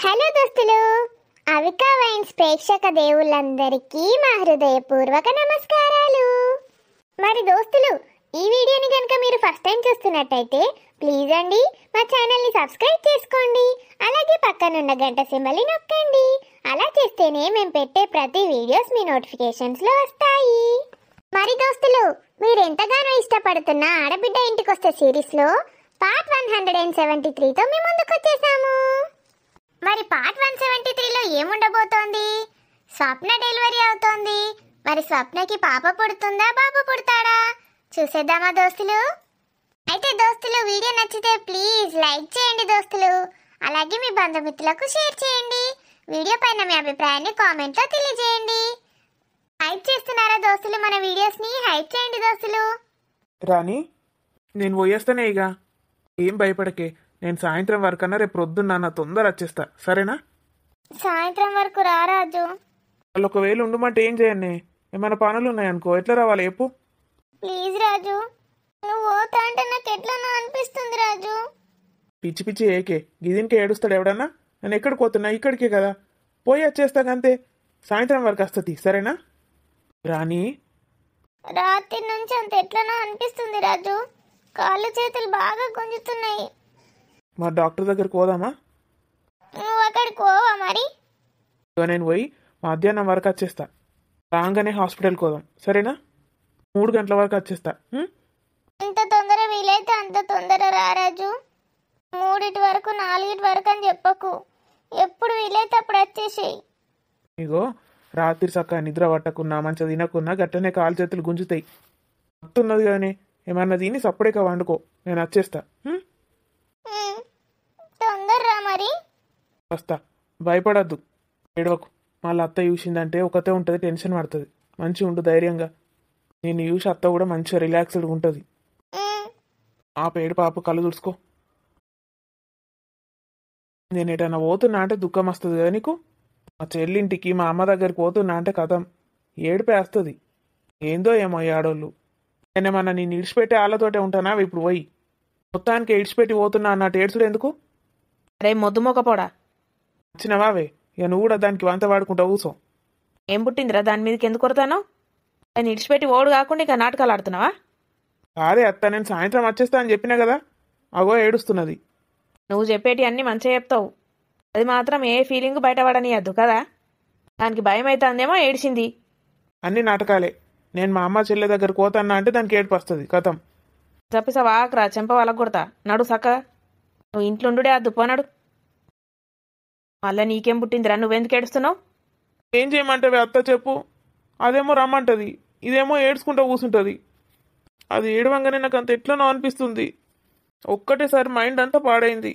Hello దోస్తులు, Avika wines ప్రేక్షక దేవుళ్ళందరికీ మా హృదయపూర్వక నమస్కారాలు. మరి దోస్తులు, ఈ వీడియోని కనుక మీరు ఫస్ట్ టైం చూస్తున్నట్టయితే ప్లీజ్ అండి మా ఛానల్ని సబ్స్క్రైబ్ చేసుకోండి. అలాగే పక్కనున్న గంట సింబల్ని నొక్కండి. అలా చేస్తేనే మేము పెట్టే ప్రతి వీడియోస్ మీ నోటిఫికేషన్స్లో వస్తాయి. మరి దోస్తులు, మీరు ఎంతగానో ఇష్టపడుతున్న ఆడబిడ్డ ఇంటికొస్తే సిరీస్లో పార్ట్ 173తో మీ ముందుకు వచ్చేసాము. మరి పార్ట్ 173లో ఏముండబోతోంది? స్వప్న డెలివరీ అవుతోంది. మరి స్వప్నకి పాప పుడుతుందా, బాబు పుడతాడా? చూసేద్దామా దోస్తులు? అయితే దోస్తులు, వీడియో నచ్చితే ప్లీజ్ లైక్ చేయండి దోస్తులు. అలాగే మీ బంధుమిత్రులకు షేర్ చేయండి. వీడియో పైన మీ అభిప్రాయాన్ని కామెంట్లో తెలియజేయండి. హైప్ చేస్తున్నారా దోస్తులు? మన వీడియోస్ని హైప్ చేయండి దోస్తులు. రాని, నేను పోయేస్తానే ఇక. ఏం భయపడకే. నేను సాయంత్రం వరకు అన్నా రేపు ప్రొద్దున్న తొందర వచ్చేస్తా, సరేనా? సాయంత్రం వరకు రారాజు. వాళ్ళు ఒకవేళ ఉండమంటే ఏం చేయండి? ఏమైనా పనులు ఉన్నాయనుకో, ఎట్లా రావాలి చెప్పు? ప్లీజ్ రాజు, నువ్వు పోతా అంటే నాకు ఎట్లనో అనిపిస్తుంది రాజు. పిచ్చి పిచ్చి ఏకే, గిదినికి ఏడుస్తాడు ఎవడన్నా? నేను ఎక్కడికి పోతున్నా? ఇక్కడికే కదా. పోయి వచ్చేస్తాకంతే. సాయంత్రం వరకు వస్తుంది, సరేనా? రాని, రాత్రి నుంచి అంత ఎట్లనో అనిపిస్తుంది రాజు. కాళ్ళు చేతులు బాగా గుంజుతున్నాయి. మా డాక్టర్ దగ్గరికి పోదామా? నువ్వు అక్కడికి పోవా మరి? ఇక నేను పోయి మధ్యాహ్నం వరకు వచ్చేస్తా. రాగానే హాస్పిటల్కి పోదాం, సరేనా? 3 గంటల వరకు వచ్చేస్తా. ఎంత తొందర వీలైతే అంత తొందర రారాజు. 3 వరకు 4 వరకు అని చెప్పకు. ఎప్పుడు వీలైతే అప్పుడు వచ్చేసేయి. ఇగో, రాత్రి చక్కగా నిద్ర పట్టకున్నా, మంచిగా తినకున్నా గట్టనే కాలు చేతులు గుంజుతాయి. వస్తున్నది కానీ ఏమన్నా తిని సప్పుడేక వండుకో. నేను వచ్చేస్తా. తొందర రా మరి. వస్తా, భయపడద్దు, ఏడవకు. మళ్ళీ అత్త చూసిందంటే ఒకతే ఉంటుంది, టెన్షన్ పడుతుంది. మంచిగా ఉండు ధైర్యంగా. నేను చూసి అత్త కూడా మంచిగా రిలాక్స్డ్గా ఉంటుంది. ఆ పేడు పాప కళ్ళు తుడుచుకో. నేను ఎటన్నా పోతున్నా అంటే దుఃఖం వస్తుంది కదా నీకు? మా చెల్లింటికి మా అమ్మ దగ్గరికి పోతున్నా అంటే కథం ఏడిపే వస్తుంది. ఏందో ఏమో ఈ ఆడోళ్ళు. నేనేమన్నా నేను ఇడిచిపెట్టే వాళ్ళతోటే ఉంటానా? ఇప్పుడు పోయి మొత్తానికి ఇడిచిపెట్టి పోతున్నా అన్నట్టు ఏడ్చుడు ఎందుకు? అరే మొద్దు మొక్కపోడా, వచ్చినవావే ఇక నువ్వు కూడా దానికి వంత వాడుకుంటా కూసో. ఏం పుట్టిందిరా దాని మీదకి ఎందుకు కొడతాను? నేను ఇడిచిపెట్టి ఓడు కాకుండా ఇక నాటకాలు ఆడుతున్నావా? అదే అత్త, నేను సాయంత్రం వచ్చేస్తా అని చెప్పినా కదా. అగో ఏడుస్తున్నది. నువ్వు చెప్పేటి అన్నీ మంచిగా చెప్తావు, అది మాత్రం ఏ ఫీలింగ్ బయటపడనియద్దు కదా. దానికి భయం అవుతుందేమో ఏడిచింది. అన్ని నాటకాలే. నేను మా అమ్మ చెల్లె దగ్గర పోతన్నా అంటే దానికి ఏడుపు వస్తుంది, కథం. చప్పిసా వాకరా, చెంప వాళ్ళకు కొడతా. నడు సక్క, నువ్వు ఇంట్లోండుడే అద్దు పోనాడు. మళ్ళీ నీకేం పుట్టిందిరా, నువ్వెందుకు ఏడుస్తున్నావు? ఏం చేయమంటావే అత్త చెప్పు. అదేమో రమ్మంటది, ఇదేమో ఏడ్చుకుంటూ కూర్చుంటుంది. అది ఏడవంగానే నాకు అంత ఎట్లనో అనిపిస్తుంది. ఒక్కటేసారి మైండ్ అంతా పాడైంది.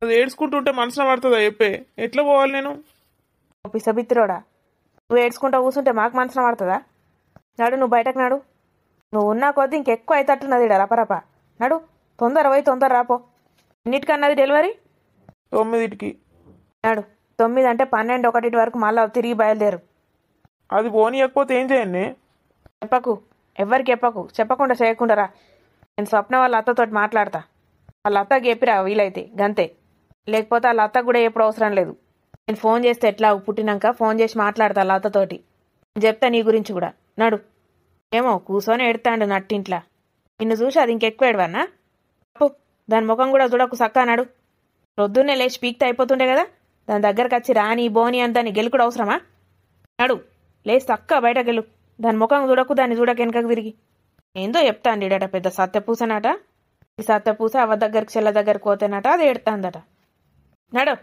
అది ఏడ్చుకుంటుంటే మనసున పడుతుందా చెప్పే? ఎట్లా పోవాలి నేను? పిసబిత్తిరోడా, నువ్వు ఏడ్చుకుంటా కూర్చుంటే మాకు మనసున పడుతుందా? నడు, నువ్వు బయటకు నాడు. నువ్వు ఉన్నా కొద్దీ ఇంకెక్కువ అవుతట్టున్నది రపరప. నడు, తొందర పోయి తొందర రాపో. ఎన్నిటికన్నది డెలివరీ? 9కి. నాడు 9 అంటే 12, 1 వరకు మళ్ళీ తిరిగి బయలుదేరు. అది పోనీయకపోతే ఏం చేయండి? చెప్పకు, ఎవ్వరికి చెప్పకు. చెప్పకుండా చేయకుండా రా. నేను స్వప్న వాళ్ళ అత్తతోటి మాట్లాడతా. వాళ్ళ అత్తకి చెప్పిరా వీలైతే గంతే. లేకపోతే వాళ్ళ అత్తకు కూడా ఎప్పుడు అవసరం లేదు. నేను ఫోన్ చేస్తే ఎట్లా పుట్టినాక ఫోన్ చేసి మాట్లాడతా వాళ్ళ అత్తతోటి. చెప్తా నీ గురించి కూడా. నడు. ఏమో కూర్చొని ఎడతాండు నట్టింట్లా. నిన్ను చూసి అది ఇంకెక్కువ ఏడవన్నా? అప్పు, దాని ముఖం కూడా చూడకు సక్కా. నడు. ప్రొద్దున్నే లేచి పీక్తే అయిపోతుండే కదా. దాని దగ్గరకు వచ్చి రాని బోని అని దాన్ని గెలుకుడు అవసరమా? నడు, లేచి చక్క బయటకెళ్ళు. దాని ముఖం చూడకు, దాన్ని చూడక వెనకకు తిరిగి. ఏందో చెప్తాండి ఇడట పెద్ద సత్యపూసనట. ఈ సత్యపూస అవ్వ దగ్గరికి చెల్ల దగ్గరికి పోతేనట అది ఎడతాందట. నడు,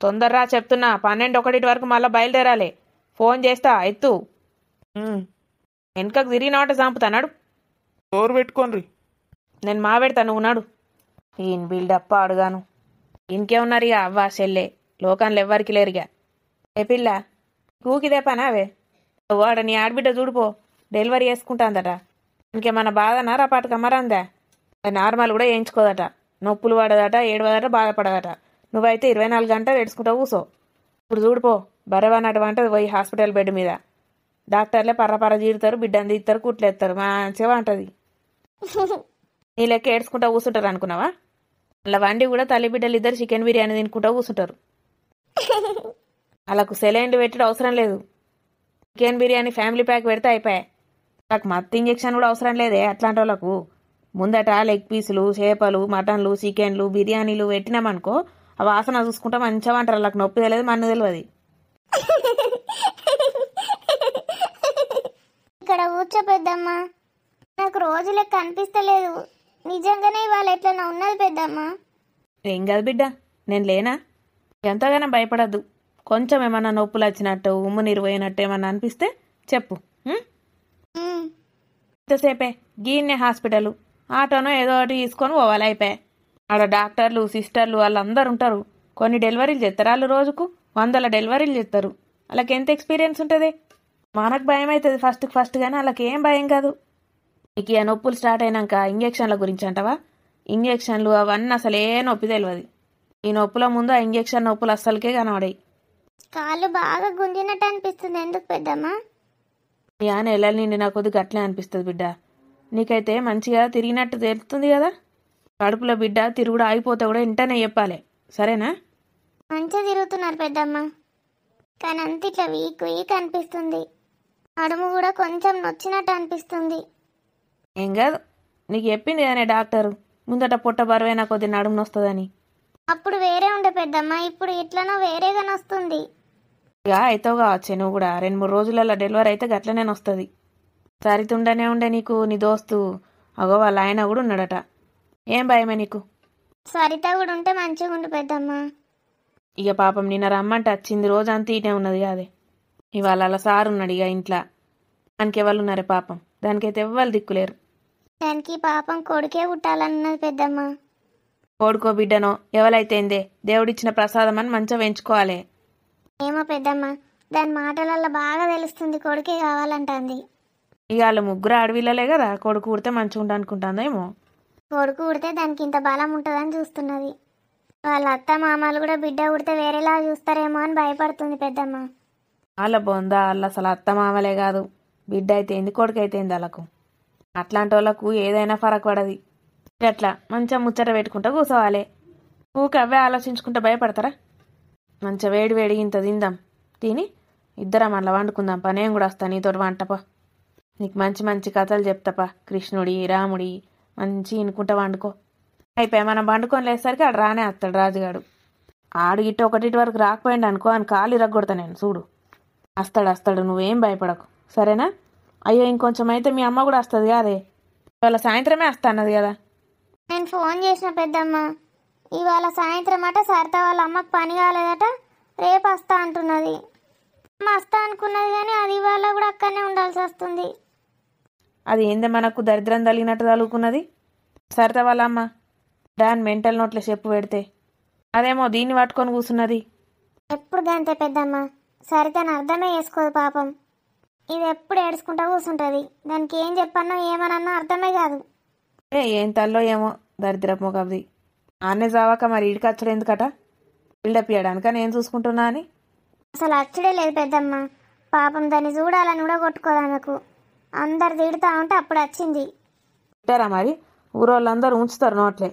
తొందరరా చెప్తున్నా. 12, 1 వరకు మళ్ళీ బయలుదేరాలి. ఫోన్ చేస్తా, ఎత్తు. వెనకకు తిరిగినవాట చంపుతా. నడు. డోర్ పెట్టుకోండి. నేను మా పెడతా, నువ్వు నాడు. ఈయన బిల్డప్ప అడుగాను. ఇంకేమున్నారు ఇక అవ్వ చెల్లె, లోకాన్లు ఎవ్వరికి లేరుగా. ఏ పిల్ల, కూకిదే పనావే. వాడ నీ ఆడబిడ్డ చూడిపో, డెలివరీ చేసుకుంటాందట. ఇంకేమన్నా బాధనా రపాటకమ్మరందా? అది నార్మల్ కూడా వేయించుకోదట. నొప్పులు పడదట, ఏడవదట, బాధపడదట. నువ్వైతే 24 గంటలు ఏడ్చుకుంటా కూసో. ఇప్పుడు చూడిపో, బరవన్నటువంటి పోయి హాస్పిటల్ బెడ్ మీద. డాక్టర్లే పర్రపర్ర జీరుతారు, బిడ్డని తీస్తారు, కుట్లేస్తారు. మంచిగా అంటది. నీ లెక్క ఏడ్చుకుంటా కూర్చుంటారు అనుకున్నావా? అలా వండి కూడా తల్లి బిడ్డలు ఇద్దరు చికెన్ బిర్యానీ తినుకుంటా కూర్చుంటారు. వాళ్ళకు సెలైన్లు పెట్టడం అవసరం లేదు. చికెన్ బిర్యానీ ఫ్యామిలీ ప్యాక్ పెడితే అయిపోయాయి. వాళ్ళకి మత్తు ఇంజెక్షన్ కూడా అవసరం లేదే అట్లాంటి వాళ్ళకు. ముందట లెగ్ పీసులు, చేపలు, మటన్లు, చికెన్లు, బిర్యానీలు పెట్టినామనుకో ఆ వాసన చూసుకుంటా మంచిగా అంటారు. వాళ్ళకి నొప్పి తెలియదు, మన్ను తెలియదు. ఇక్కడ కూర్చో పెద్దమ్మ, నాకు రోజు లెక్క అనిపిస్తలేదు. నిజంగానే ఇవాళ ఎట్లా ఉన్నది పెద్దమ్మ. ఏం కాదు బిడ్డ, నేను లేనా? ఎంతగానో భయపడద్దు. కొంచెం ఏమన్నా నొప్పులు వచ్చినట్టు, ఉమ్ము నీరు పోయినట్టు ఏమన్నా అనిపిస్తే చెప్పు. ఇంతసేపే గీన్నే హాస్పిటల్, ఆటోనో ఏదో ఒకటి తీసుకొని పోవాలి అయిపోయి. ఆడ డాక్టర్లు, సిస్టర్లు వాళ్ళందరూ ఉంటారు. కొన్ని డెలివరీలు చేస్తారు వాళ్ళు, రోజుకు 100 డెలివరీలు చేస్తారు. వాళ్ళకి ఎంత ఎక్స్పీరియన్స్ ఉంటుంది. మనకు భయం అవుతుంది ఫస్ట్ కానీ వాళ్ళకి ఏం భయం కాదు. నీకు ఆ నొప్పులు స్టార్ట్ అయినాక ఇంజెక్షన్ల గురించి అంటావా? ఇంజెక్షన్లు అవన్నీ అసలు ఏ నొప్పి తెలియదు. ఈ నొప్పుల ముందు ఆ ఇంజెక్షన్ నొప్పులు అస్సలకే కనబడాయి. కాళ్ళు బాగా గుంజినట్టు అనిపిస్తుంది. ఎందుకు పెద్దమ్మ? యా నెలలు నిండిన కొద్ది గట్లే అనిపిస్తుంది బిడ్డ. నీకైతే మంచిగా తిరిగినట్టు తెలుస్తుంది కదా. కడుపులో బిడ్డ తిరుగుడు ఆగిపోతే కూడా వెంటనే చెప్పాలి, సరేనా? మంచిగా తిరుగుతున్నారు పెద్దమ్మ, కానీ అంత ఇట్లా వీక్ వీక్ అనిపిస్తుంది. నడుము కూడా కొంచెం నొచ్చినట్టు అనిపిస్తుంది. ఏం కాదు, నీకు చెప్పింది కానీ డాక్టరు ముందట పొట్ట బరువైనా కొద్ది నడుము నొస్తుందని. అప్పుడు వేరే ఉండే పెద్దమ్మ, ఇప్పుడు ఇట్లనో వేరేగానే వస్తుంది. ఇక అవుతావు కావచ్చే నువ్వు కూడా. 2-3 రోజులలో డెలివరీ అయితే గట్లనే వస్తుంది. సరితుండనే ఉండే నీకు నీ దోస్తు, అగో వాళ్ళ ఆయన కూడా ఉన్నాడట. ఏం భయమే నీకు? సరిత కూడా ఉంటే మంచిగా ఉండు పెద్దమ్మ. ఇక పాపం నిన్న రమ్మంటే వచ్చింది, రోజంతా ఈటే ఉన్నది కాదే. ఇవాళ అలా సారు ఉన్నాడు ఇక ఇంట్లో. దానికి ఎవరు ఉన్నారే పాపం, దానికైతే ఎవ్వరు దిక్కులేరు. దానికి పాపం కొడుకే పుట్టాలన్నది పెద్దమ్మ. కోడుకో బిడ్డనో ఎవరైతేందే, దేవుడిచ్చిన ప్రసాదం అని మంచిగా పెంచుకోవాలి. ఏమో పెద్దమ్మ, దాని మాటలల్లో బాగా తెలుస్తుంది కొడుకే కావాలంటుంది. ఇక వాళ్ళు ముగ్గురు ఆడవిల్లలే కదా, కొడుకు పుడితే మంచిగా ఉండ అనుకుంటుందేమో. కొడుకు పుడితే దానికి ఇంత బలం ఉంటుందని చూస్తున్నది. వాళ్ళ అత్త మామలు కూడా బిడ్డ పుడితే వేరేలా చూస్తారేమో అని భయపడుతుంది పెద్దమ్మ. వాళ్ళ బొందా, వాళ్ళు అసలు అత్త మామలే కాదు. బిడ్డ అయితేంది, కొడుకు అయితేంది వాళ్ళకు. అట్లాంటి వాళ్ళకు ఏదైనా ఫరక్ పడది. అట్లా మంచిగా ముచ్చట పెట్టుకుంటూ కూర్చోవాలి. ఊకే అవే ఆలోచించుకుంటూ భయపడతారా? మంచిగా వేడి వేడి ఇంత తిందాం, తిని ఇద్దరం అట్లా వండుకుందాం. పనేం కూడా వస్తా నీతోటి వంటపా. నీకు మంచి మంచి కథలు చెప్తాపా, కృష్ణుడి రాముడి మంచి ఇనుకుంటా వండుకో. అయిపోయి మనం వండుకొని లేసరికి ఆడు రానే వస్తాడు రాజుగాడు. ఆడు ఇటు ఒకటి వరకు రాకపోయిండు అనుకో, అని కాలు ఇరగొడతా నేను చూడు. వస్తాడు, నువ్వేం భయపడకు, సరేనా? అయ్యో ఇంకొంచెం అయితే మీ అమ్మ కూడా వస్తుంది కాదే, ఇవాళ సాయంత్రమే వస్తా అన్నది కదా. నేను ఫోన్ చేసిన పెద్దమ్మ, ఇవాళ సాయంత్రం అట సరిత వాళ్ళ అమ్మకు పని కాలేదట, రేపు వస్తా అంటున్నది. అమ్మ వస్తా అనుకున్నది కానీ అది ఇవాళ కూడా అక్కడనే ఉండాల్సి వస్తుంది. అది ఏందే మనకు దరిద్రం తగిలినట్టు తగులుకున్నది. సరిత వాళ్ళ అమ్మ దాని మెంటల్ నోట్ల చెప్పు పెడితే అదేమో దీన్ని పట్టుకొని కూర్చున్నది. ఎప్పుడు గంతే పెద్దమ్మ, సరితను అర్థమే చేసుకోదు పాపం. ఇది ఎప్పుడు ఏడ్చుకుంటా కూర్చుంటుంది. దానికి ఏం చెప్పన్నో ఏమనన్నా అర్థమే కాదు. ఏం తల్లో ఏమో దరిద్రపు మొగది. ఆన్నే చావాక మరి ఈడికి వచ్చడం ఎందుకట? బిల్డప్ ఇయ్యడానిక నేను చూసుకుంటున్నా అని. అసలు అచ్చుడే లేదు పెద్దమ్మ. పాపం దాన్ని చూడాలని కూడా కొట్టుకోదు ఆమెకు. అందరు తిడుతా ఉంటే అప్పుడు వచ్చింది. తిట్టారా మరి? ఊరోళ్ళందరూ ఉంచుతారు నోట్లే.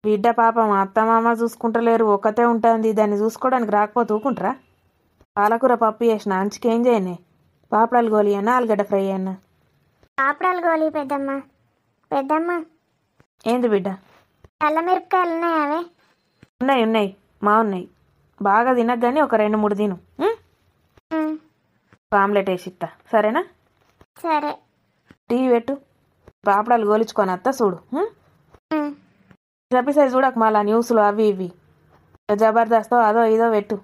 బిడ్డ పాపం అత్తమామ చూసుకుంటలేరు, ఒక్కతే ఉంటుంది. దాన్ని చూసుకోవడానికి రాకపోతే ఊకుంటారా? పాలకూర పప్పు చేసిన, అంచుకేం చేయనే? పాపడాలు గోలి అన్న, ఆలుగడ్డ ఫ్రై అన్నా? పాపడాలు గోలి పెద్దమ్మ. పెద్దమ్మ ఏంది బిడ్డ? తెల్ల మిరపకాయలు ఉన్నాయి అవే? ఉన్నాయి మా ఉన్నాయి. బాగా తినగానే ఒక 2-3 తిను. ఆమ్లెట్ వేసి ఇస్తా, సరేనా? సరే. టీవీ పెట్టు, పాపడాలు గోలించుకొని వస్తా చూడు. చెప్పేసరి చూడకు మళ్ళా న్యూస్లు అవి ఇవి. జబర్దస్తో అదో ఇదో పెట్టు,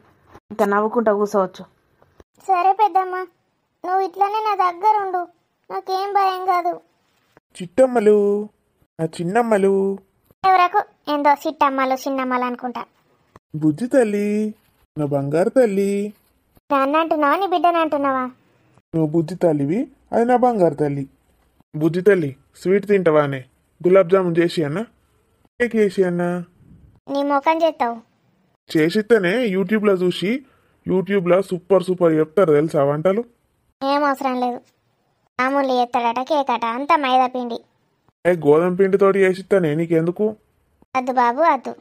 ఇంకా నవ్వుకుంటా కూర్చోవచ్చు. సరే పెద్దమ్మ, నువ్వు ఇట్లనే నా దగ్గర ఉండు, నాకేం భయం కాదు. చిట్టమ్మలు, నా చిన్నమ్మలు. ఎవరకు ఏందో చిట్టమ్మలు చిన్నమ్మలు అనుకుంటా. బుజ్జి తల్లి, నా బంగారు తల్లి. నాన్న అంటున్నావా నీ బిడ్డని అంటున్నావా? నువ్వు బుజ్జి తల్లివి, అది నా బంగారు తల్లి. బుజ్జి తల్లి, స్వీట్ తింటావానే? గులాబ్ జామున్ చేసి అన్నా, కేక్ చేసి అన్నా? నీ ముఖం చేస్తావు. చేసిస్తేనే యూట్యూబ్లో చూసి, యూట్యూబ్లో సూపర్ చెప్తారు తెలుసా వంటలు. ఏం అవసరం లేదు, మామూలు ఎత్తడట కేక్ అట, అంతా మైదా పిండి. గోధుమ పిండితోటి చేసిస్తానే, నీకెందుకు? వద్దు బాబు వద్దు,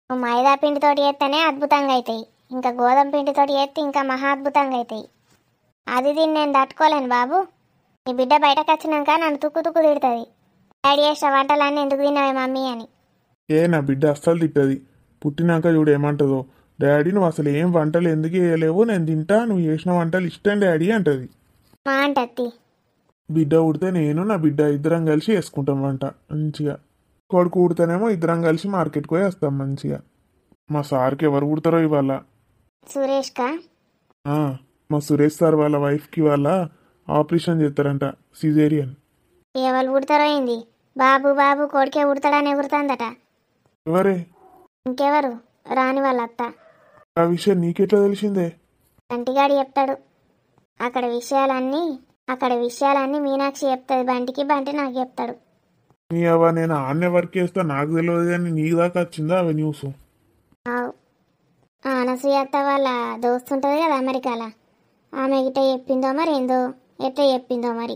నువ్వు మైదా పిండితోటి చేస్తేనే అద్భుతంగా అవుతాయి. ఇంకా గోధుమ పిండితోటి చేస్తే ఇంకా మహా అద్భుతంగా అవుతాయి. అది దీన్ని నేను తట్టుకోలేను బాబు. నీ బిడ్డ బయటకు వచ్చినాక నన్ను తుక్కు తుక్కు తిడుతుంది. డాడీ చేసిన వంటలన్నీ ఎందుకు తిన్నావే మమ్మీ అని. నా బిడ్డ అస్సలు తిట్టది. పుట్టినాక చూడు ఏమంటుందో, డాడీ నువ్వు అసలు ఏం వంటలు ఎందుకు వేయలేవు, నేను తింటా, నువ్వు చేసిన వంటలు ఇష్టం డాడీ అంటది. మా అంటత్తి. బిడ్డ ఉడితే నేను నా బిడ్డ ఇద్దరం కలిసి వేసుకుంటాం వంట మంచిగా. కొడుకు ఉడితేనేమో ఇద్దరం కలిసి మార్కెట్కి పోయి వస్తాం మంచిగా. మా సార్కి ఎవరు పుడతారో ఇవాళ. సురేష్కా? మా సురేష్ సార్ వాళ్ళ వైఫ్కి వాళ్ళ ఆపరేషన్ చేస్తారంట, సిజేరియన్. ఎవరు పుడతారో ఏంది? బాబు బాబు కొడుకే పుడతాడని ఎగురుతుందట. ఎవరే? ఇంకెవరు? రాని వాళ్ళ అత్త. ఆ విషయం నీకెట్లా తెలిసిందే? బంటిగాడు చెప్తాడు. అక్కడ విషయాలన్నీ మీనాక్షి చెప్తుంది బంటికి, బంటి నాకు చెప్తాడు. నీ అవ్వ నేను ఆన్నే వర్క్ చేస్తా, నాకు తెలియదు కానీ నీ దాకా వచ్చిందా అవి న్యూస్? అనసూయ అత్త వాళ్ళ దోస్తు ఉంటుంది కదా అమెరికాలో, ఆమె గిట్ట చెప్పిందో మరి ఏందో, ఎట్లా చెప్పిందో మరి.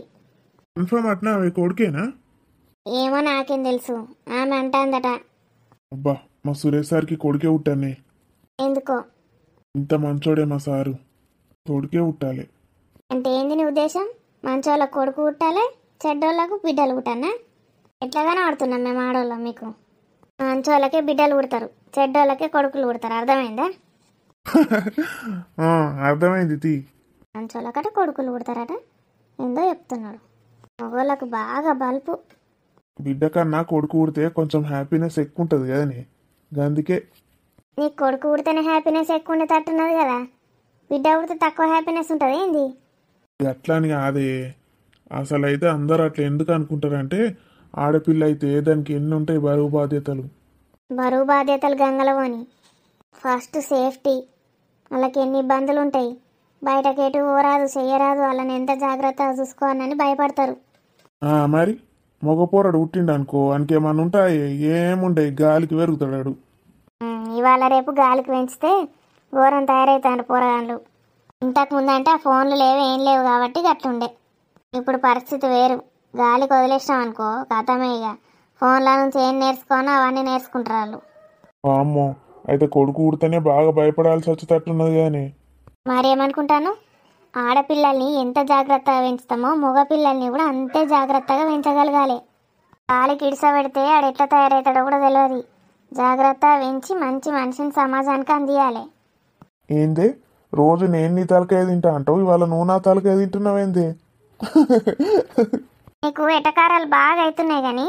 కన్ఫర్మ్ అట్నా అవి కొడుకేనా? ఏమో నాకేం తెలుసు, ఆమె అంటాందట. అబ్బా మా సురేష్ సార్కి కొడుకే పుట్టానే. ఎందుకో? ఇంత మంచోడే మా సారు, కొడుకే పుట్టాలి. అంటే ఏంది నీ ఉద్దేశం? మంచోళ్ళకు కొడుకు పుట్టాలి, చెడ్డోళ్ళకు బిడ్డలు పుట్టానా? ఎట్లాగానే ఆడుతున్నాం మేము ఆడోళ్ళం. మీకు మంచోళ్ళకే బిడ్డలు పుడతారు, చెడ్డోళ్ళకే కొడుకులు పుడతారు. అర్థమైందా? అర్థమైంది తీ. మంచోళ్ళకట కొడుకులు పుడతారట, ఏందో చెప్తున్నాడు. మగోళ్ళకు బాగా బల్పు. బిడ్డ కన్నా కొడుకు పుడితే కొంచెం హ్యాపీనెస్ ఎక్కువ ఉంటుంది కదనే, అందుకే. నీకు కొడుకు పుడితేనే హ్యాపీనెస్ ఎక్కువ ఉండే తట్టున్నది కదా, బిడ్డ పుడితే తక్కువ హ్యాపీనెస్ ఉంటుంది ఏంది? అట్లా అని కాదే, అసలు అయితే అందరు అట్లా ఎందుకు అనుకుంటారంటే ఆడపిల్ల అయితే దానికి ఎన్ని ఉంటాయి బరువు బాధ్యతలు. బరువు బాధ్యతలు గంగలవని. ఫస్ట్ సేఫ్టీ, వాళ్ళకి ఎన్ని ఇబ్బందులు ఉంటాయి, బయటకేటు పోరాదు చెయ్యరాదు, వాళ్ళని ఎంత జాగ్రత్తగా చూసుకోవాలని భయపడతారు. మరి మగపోరాడు పుట్టిండు అనుకో, ఆయనకేమన్నా ఉంటాయి? ఏముంటాయి, గాలికి పెరుగుతాడు. ఇవాళ రేపు గాలికి పెంచితే ఘోరం తయారవుతాడు పోరగాళ్ళు. ఇంతకు ముందంటే ఆ ఫోన్లు లేవు ఏం లేవు కాబట్టి గట్లుండే. ఇప్పుడు పరిస్థితి వేరు. గాలికి వదిలేసినాం అనుకో కథమే. ఇక ఫోన్ల నుంచి ఏం నేర్చుకోనో అవన్నీ నేర్చుకుంటారు వాళ్ళు. అమ్మో, అయితే కొడుకు పుడితేనే బాగా భయపడాల్సి వచ్చేటట్టున్నది కానీ. మరేమనుకుంటాను, ఆడపిల్లల్ని ఎంత జాగ్రత్తగా పెంచుతామో మగపిల్లల్ని కూడా అంతే జాగ్రత్తగా పెంచగలగాలి. గాలికి ఇడిసబెడితే ఆడు ఎట్లా తయారవుతాడో కూడా తెలియదు. జాగ్రత్తగా పెంచి మంచి మనిషిని సమాజానికి అందియాలి. ఏంది రోజు నేను నీ తలకాయ తింటా అంటావు, ఇవాళ నువ్వు నా తలకాయ తింటున్నావేంది? నీకు ఎటకారాలు బాగా అవుతున్నాయి కానీ.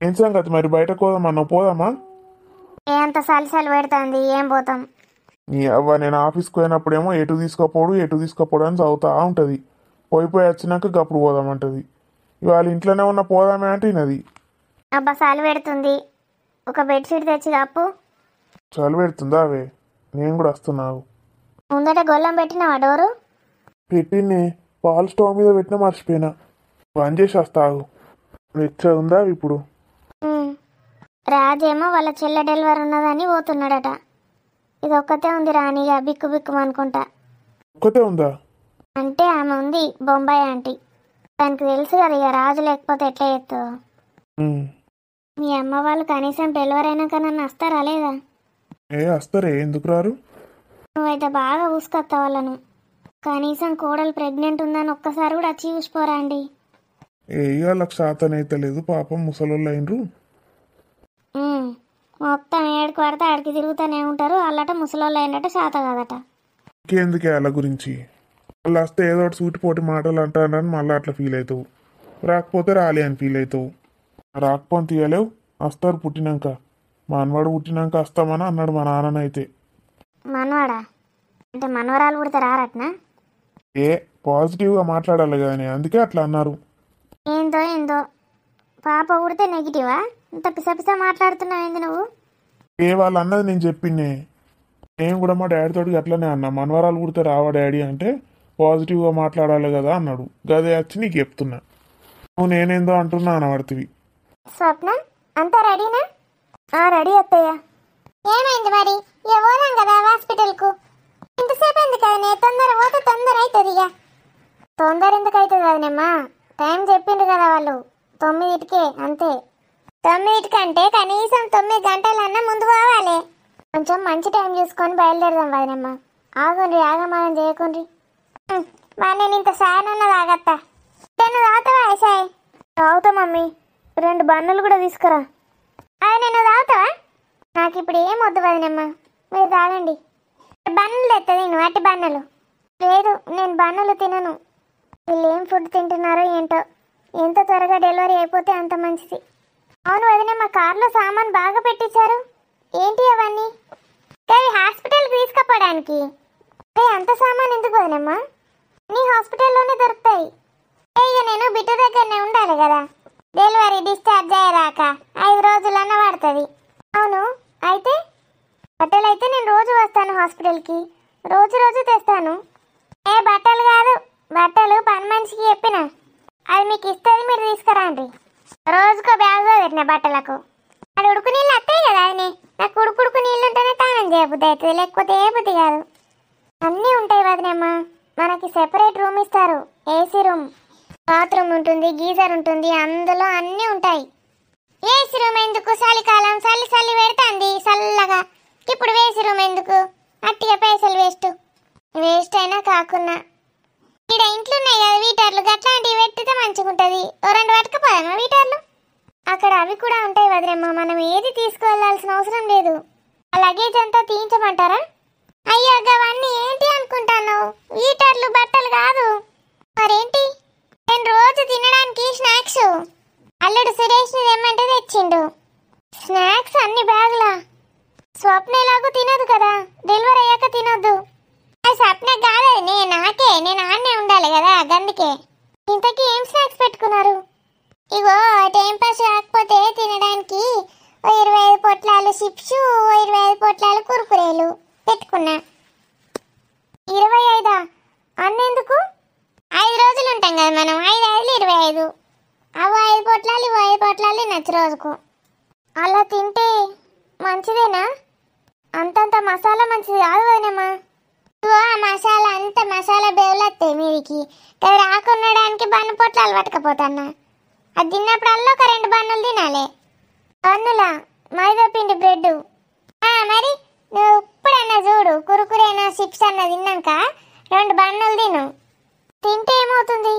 ఏం సంగతి మరి, బయటకు పోదామా? పోదామా? ఏంత సలిసలు పెడుతుంది, ఏం పోతాం? నీ అవ్వ నేను ఆఫీస్కి పోయినప్పుడేమో ఎటు తీసుకోపోడు అని చదువుతా ఉంటుంది. పోయి వచ్చినాక గప్పుడు పోదామంటది. ఇవాళ ఇంట్లోనే ఉన్న పోదామే అంటే వినది. అబ్బా చలి పెడుతుంది, ఒక బెడ్షీట్ తెచ్చి కప్పు. చలి పెడుతుందా? అవే నేను కూడా వస్తున్నావు. ముందట గొల్లం పెట్టినావా డోరు? పెట్టింది, పాలు స్టవ్ మీద పెట్టినా మర్చిపోయినా. బంద్ చేసి వస్తావు. వెచ్చ ఉందా ఇప్పుడు? రాజేమో వాళ్ళ చెల్లె డెలివరీ ఉన్నదని పోతున్నాడట. ఇది ఒక్కతే ఉంది రానిగా బిక్కు బిక్కు అనుకుంటా. ఒక్కతే ఉందా? అంటే ఆమె ఉంది, బొంబాయి ఆంటీ. దానికి తెలుసు కదా ఇక రాజు లేకపోతే ఎట్లా చేస్తుందో. మీ అమ్మ వాళ్ళు కనీసం డెలివరీ అయినాక నన్ను వస్తారా లేదా? వస్తారే, ఎందుకు రారు? నువ్వైతే బాగా ఊసుకొస్తా వాళ్ళను. కనీసం కోడలు ప్రెగ్నెంట్ ఉందని ఒక్కసారి కూడా వచ్చి చూసిపోరా అండి. వాళ్ళకి శాతం అయితే లేదు, పాపం ముసలోళ్ళు అయినరు. మొత్తం ఏడుకు పడితే ఆడికి తిరుగుతూనే ఉంటారు. వాళ్ళట ముసలోళ్ళు అయినట్టు శాత కాదట. ఇంకెందుకే వాళ్ళ గురించి? వాళ్ళు వస్తే ఏదో ఒకటి సూటిపోటి మాటలు అంటారని మళ్ళీ అట్లా ఫీల్ అవుతావు. రాకపోతే రాలే అని ఫీల్ అవుతావు. రాకపోని తీయలేవు, వస్తారు పుట్టినాక. మా అన్నవాడు పుట్టినాక వస్తామని అన్నాడు మా నాన్ననైతే. మనవాడా? అంటే మనవరాలు పుడితే రారట్నా? పాజిటివ్గా మాట్లాడాలి కానీ అందుకే అట్లా అన్నారు. ఏందో పాప పుడితే నెగిటివా? ఇంత పిసపిస మాట్లాడుతున్నావు ఏంది నువ్వు? వాళ్ళు అన్నది నేను చెప్పిందే. నేను కూడా మా డాడీ తోటి అట్లనే అన్నా, మనవరాలు పుడితే రావా డాడీ అంటే పాజిటివ్గా మాట్లాడాలి కదా అన్నాడు. గదే వచ్చి నీకు చెప్తున్నా. నువ్వు నేనేందో అంటున్నా అనబడుతుంది. స్వప్న అంతా రెడీనా? రెడీ అత్తయ్య. ఏమైంది మరి? పోదాం కదా హాస్పిటల్కు. ఇంతసేపు ఎందుకు అదే? తొందర పోతే తొందర అవుతుంది. ఇక తొందర ఎందుకు అవుతుంది అదనమ్మా? టైం చెప్పిండ్రు కదా వాళ్ళు, 9కే అంతే. 9 కంటే కనీసం 9 గంటలన్నా ముందు పోవాలి. కొంచెం మంచి టైం టైం చూసుకొని బయలుదేరదాం వదినమ్మ. ఆగుండ్రి, ఆగమానం చేయకుండ్రి. మరి నేను ఇంత సాయనన్న తాగత్తా. నేను తాగుతావా సాయి? తాగుతా మమ్మీ, 2 బన్నులు కూడా తీసుకురా. అది నేను తాగుతావా? నాకు ఇప్పుడు ఏం వద్దు వదినమ్మ, మీరు తాగండి. బన్నులు తెస్తుంది నేను, అట్టి బన్నులు. లేదు, నేను బన్నులు తినను. వీళ్ళు ఏం ఫుడ్ తింటున్నారో ఏంటో. ఎంత త్వరగా డెలివరీ అయిపోతే అంత మంచిది. అవును వదినమ్మ, కార్లో సామాన్ బాగా పెట్టించారు. ఏంటి అవన్నీ? అవి హాస్పిటల్కి తీసుకుపోవడానికి. అంత సామాన్ ఎందుకు వదినమ్మ? నీ హాస్పిటల్లోనే దొరుకుతాయి. ఇక నేను బిడ్డ దగ్గరనే ఉండాలి కదా, డెలివరీ డిశ్చార్జ్ అయ్యేదాక 5 రోజులన్నా పడుతుంది. అవును, అయితే బట్టలు అయితే నేను రోజు వస్తాను హాస్పిటల్కి, రోజు రోజు తెస్తాను. బట్టలు కాదు, బట్టలు పని మనిషికి చెప్పిన, అది మీకు ఇస్తుంది, మీరు తీసుకురండి. రోజుకో బ్యాగ్లో పెట్టిన బట్టలకు. అది ఉడుకు నీళ్ళు వస్తాయి కదా, అది నాకు ఉడుకు నీళ్ళు ఉంటేనే తానం చేయబుద్ది అవుతుంది, లేకపోతే ఏ బుద్ధి కాదు. అన్నీ ఉంటాయి వదినమ్మ. మనకి సెపరేట్ రూమ్ ఇస్తారు, ఏసీ రూమ్. బాత్రూమ్ ఉంటుంది, గీజర్ ఉంటుంది, అందులో అన్నీ ఉంటాయి. ఏసీ రూమ్ ఎందుకు? చలికాలం చల్లి చల్లి పెడుతుంది చల్లగా. ఇప్పుడు ఏసీ రూమ్ ఎందుకు? అట్టిగా పైసలు వేస్ట్ అయినా కాకున్నా ఇక్కడ ఇంట్లో ఉన్నాయి కదా వీటర్లు, అట్లాంటివి పెట్టితే మంచిగా ఉంటుంది. 2 పట్టుకపోదామా వీటర్లు? అక్కడ అవి కూడా ఉంటాయి వదిలేమ్మా, మనం ఏది తీసుకువెళ్లాల్సిన అవసరం లేదు. ఆ లగేజ్ అంతా తీయించమంటారా? అయ్యో అవన్నీ ఏంటి అనుకుంటాను, వీటర్లు బట్టలు కాదు. మరేంటి? నేను రోజు తినడానికి స్నాక్స్. అల్లుడు సురేష్ని తెమ్మంటే తెచ్చిండు. స్నాక్స్ అన్ని బ్యాగులా? స్వప్న ఎలాగూ తినదు కదా, డెలివరీ అయ్యాక తినొద్దు. అది స్వప్న కాదు, నాకే, నేను ఆడనే ఉండాలి కదా, గందుకే. ఇంతకీ ఏం స్నాక్స్ పెట్టుకున్నారు? ఇగో టైం పాస్ కాకపోతే తినడానికి 25 పొట్లాలు చిప్స్, 25 పొట్లాలు కురుకురేలు పెట్టుకున్నా. 25? అన్నెందుకు? 5 రోజులు ఉంటాం కదా మనం, 5 5 25. అవి 5 పొట్లాలు, ఇవి 5 పొట్లాలు తినచ్చు రోజుకు. అలా తింటే మంచిదేనా? అంతంత మసాలా మంచిది కాదు వదినమ్మా. ఆ మసాలా అంత మసాలా బేవులత్తాయి మీదికి. రాకొనడానికి బన్ను పొట్లాలు పట్టుకపోతాన్నా. అది తిన్నప్పుడల్లా ఒక 2 బన్నులు తినాలి. బన్నులా? మైదా పిండి బ్రెడ్. మరి నువ్వు ఇప్పుడన్నా చూడు, కురుకురేనా చిప్స్ అన్న తిన్నాక 2 బన్నులు తిను. తింటే ఏమవుతుంది?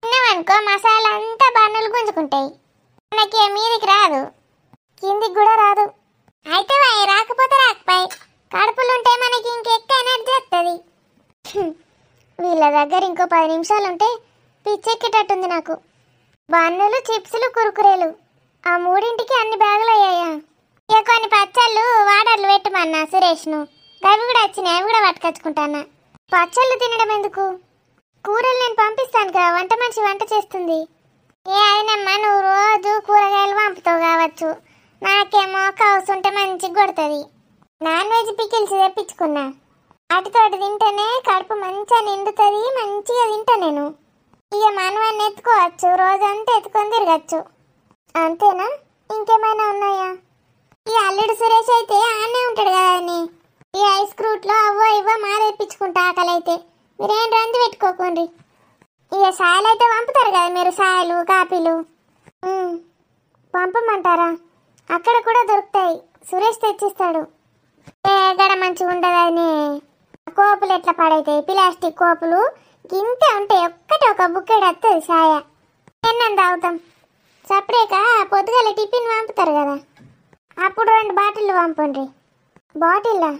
తిన్నామనుకో మసాలా అంతా బన్నులు గుంజుకుంటాయి. మనకి మీదికి రాదు, కిందికి కూడా రాదు. అయితే రాకపోతే రాకపోయి, కడుపులుంటే మనకి ఇంకెక్క ఎనర్జీ వస్తుంది. వీళ్ళ దగ్గర ఇంకో 10 నిమిషాలు ఉంటే పిచ్చెక్కేటట్టుంది నాకు. బన్నులు, చిప్సులు, కురుకురేలు, ఆ 3ంటికి అన్ని బ్యాగులు అయ్యాయా? ఇక కొన్ని పచ్చళ్ళు వాటర్లు పెట్టమన్నా సురేష్ను, అవి కూడా వచ్చినాయి, అవి కూడా పట్టుకొచ్చుకుంటానా. పచ్చళ్ళు తినడం ఎందుకు? కూరలు నేను పంపిస్తాను కదా, వంట మనిషి వంట చేస్తుంది. అయినమ్మా నువ్వు రోజు కూరగాయలు పంపుతావు కావచ్చు, నాకేమో కౌసు ఉంటే మంచిగా కొడుతుంది. నాన్ వెజ్ పికిల్స్ తెప్పించుకున్నా, వాటితోటి తింటేనే కడుపు మంచిగా నిండుతుంది, మంచిగా తింటా నేను. ఇక మనవన్నీ ఎత్తుకోవచ్చు, రోజంతా ఎత్తుకొని తిరగచ్చు. అంతేనా? ఇంకేమైనా ఉన్నాయా? ఈ అల్లుడు సురేష్ అయితే ఆనే ఉంటాడు కదా అని ఈ ఐస్ క్రూట్లో అవ్వో ఇవ్వో మా తెప్పించుకుంటా. ఆకలి అయితే మీరేం రంది పెట్టుకోకండి. ఇక సాయలు అయితే పంపుతారు కదా మీరు, సాయలు కాపీలు పంపమంటారా? అక్కడ కూడా దొరుకుతాయి, సురేష్ తెచ్చిస్తాడు. ఎక్కడ మంచిగా ఉండదని కోపులు ఎట్లా పడైతాయి, ప్లాస్టిక్ కోపులు గింతే ఉంటాయి. ఒక్కటి ఒక బుక్కెడు వస్తుంది సాయ, ఎన్నం తాగుతాం. సపరేట్గా పొద్దుగాల టిఫిన్ పంపుతారు కదా, అప్పుడు 2 బాటిళ్ళు పంపండి. బాటిల్లా?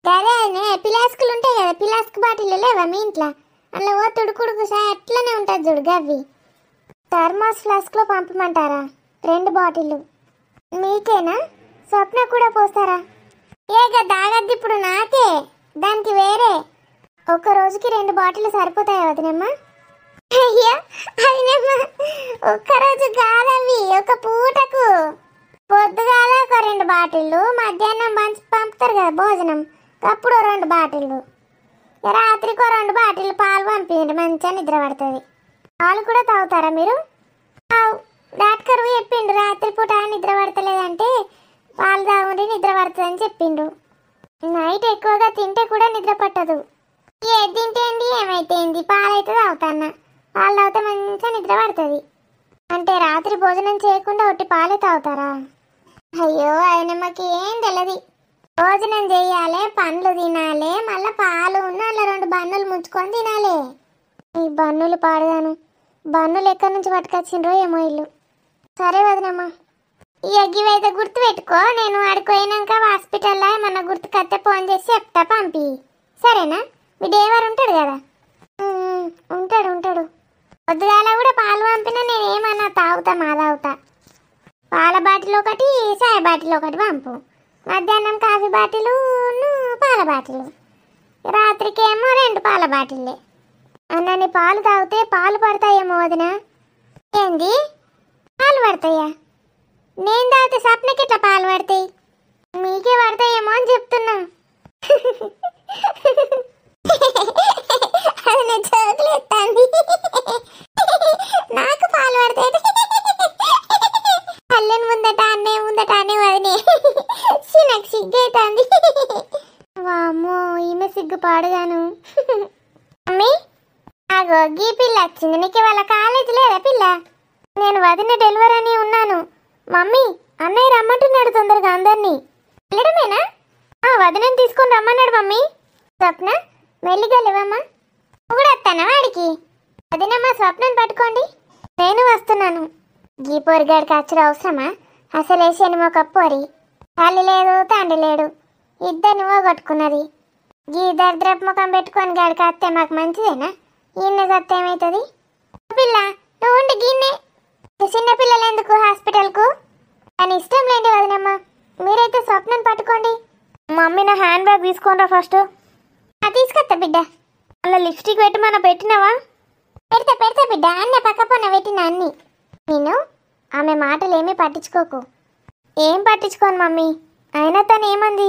అదే పిలాస్కులు ఉంటాయి కదా, పిలాస్క్ బాటిల్ లేవా మీ ఇంట్లో? అందులో ఓ తుడుకుడుకు సాయ అట్లనే ఉంటుంది చూడు, గవ్వి. థర్మాస్ ఫ్లాస్క్లో పంపమంటారా? 2 బాటిళ్ళు మీకేనా? స్వప్న కూడా పోస్తారా? ఏగా దాగద్ది ఇప్పుడు నాకే, దానికి వేరే. ఒక రోజుకి 2 బాటిల్ సరిపోతాయా వదినమ్మా? అయ్యా అయినమ్మా, ఒక్కరోజు కాదవి, ఒక పూటకు. పొద్దుగాల ఒక 2 బాటిళ్ళు, మధ్యాహ్నం పంపుతారు కదా భోజనం, అప్పుడు 2 బాటిళ్ళు, రాత్రికి 2 బాటిళ్ళు పాలు పంపించండి, మంచిగా నిద్ర పడుతుంది. పాలు కూడా తాగుతారా మీరు? డాక్టర్ చెప్పిండు రాత్రిపూట నిద్ర పడతలేదంటే పాలు తాగుండి నిద్ర పడుతుంది అని చెప్పిండు. నైట్ ఎక్కువగా తింటే కూడా నిద్ర పట్టదు. ఏది తింటేంది ఏమైతేంది, పాలైతే తాగుతాన్నా. పాలు తాగితే మంచిగా నిద్ర పడుతుంది. అంటే రాత్రి భోజనం చేయకుండా ఒట్టి పాలే తాగుతారా? అయ్యో ఆయన మాకు ఏం తెలియదు. భోజనం చెయ్యాలి, పండ్లు తినాలి, మళ్ళీ పాలు అలా 2 బన్నులు ముంచుకొని తినాలి. ఈ బన్నులు పాడగాను, బన్నులు ఎక్కడి నుంచి పట్టుకొచ్చిండ్రో ఏమో ఇల్లు. సరే వదినమ్మా, ఈ అగ్గివైతే గుర్తు పెట్టుకో. నేను ఆడిపోయినాక హాస్పిటల్లో ఏమన్నా గుర్తుకొస్తే ఫోన్ చేసి చెప్తా, పంపి. సరేనా? మీ డేవర్ ఉంటాడు కదా. ఉంటాడు ఉంటాడు. పొద్దుగాల కూడా పాలు పంపినా నేను ఏమన్నా తాగుతా, తాగుతా. పాల బాటిల్ ఒకటి, చాయ్ బాటిల్ ఒకటి పంపు. మధ్యాహ్నం కాఫీ బాటిలు, పాల బాటిలు. రాత్రికేమో 2 పాల బాటిల్లే. అన్నని పాలు తాగితే పాలు పడతాయేమో వదిన. ఏంది? పాలు పడతాయా? నేను తాగితే సప్నకి ఇట్లా పాలు పడతాయి, మీకే పడతాయేమో అని చెప్తున్నా. అది నా జోకులు ఎత్తాంది. నాకు పాలు పడతాయి. అల్లని ముందట అనే వదినే నాకు సిగ్గైతాంది. వామ్మో, ఈమె సిగ్గు పాడుగాను. మమ్మీ, ఆగో గీ పిల్ల వచ్చింది. నీకు వాళ్ళ కాలేజీ లేదా పిల్ల? నేను వదిన డెలివరీ అని ఉన్నాను. మమ్మీ, అన్నయ్య రమ్మంటున్నాడు తొందరగా అందరినీ. వెళ్ళడమేనా? వదినని తీసుకొని రమ్మన్నాడు మమ్మీ. స్వప్న, మెల్లిగా లేవమ్మా. నువ్వు కూడా వస్తానా వాడికి? వదినమ్మా, స్వప్నని పట్టుకోండి. నేను వస్తున్నాను. గీ పొరిగాడికి అచ్చడు అవసరమా? అసలు వేసేనిమో కప్పోరి. తల్లి లేదు, తండ్రి లేడు, ఇద్దరిని కొట్టుకున్నది. గీ దరిద్రపు ముఖం పెట్టుకొని గాడికి అత్తే మాకు మంచిదేనా? ఈయన సత్తే ఏమవుతుంది? పిల్ల, నువ్వు ఉండి గీన్నే. చిన్న పిల్లలు ఎందుకు హాస్పిటల్కు? అని ఇష్టం లేండి వదినమ్మా. మీరైతే స్వప్నని పట్టుకోండి. మమ్మీ, నా హ్యాండ్ బ్యాగ్ తీసుకోనరా ఫస్ట్. తీసుకొస్తా బిడ్డ. అలా లిప్స్టిక్ పెట్టి మన పెట్టినావా? పెడతా బిడ్డ. అన్న పక్క పొన్న పెట్టిన అన్ని. నేను ఆమె మాటలు ఏమీ పట్టించుకోకు. ఏం పట్టించుకోను మమ్మీ. అయినా తను ఏమంది?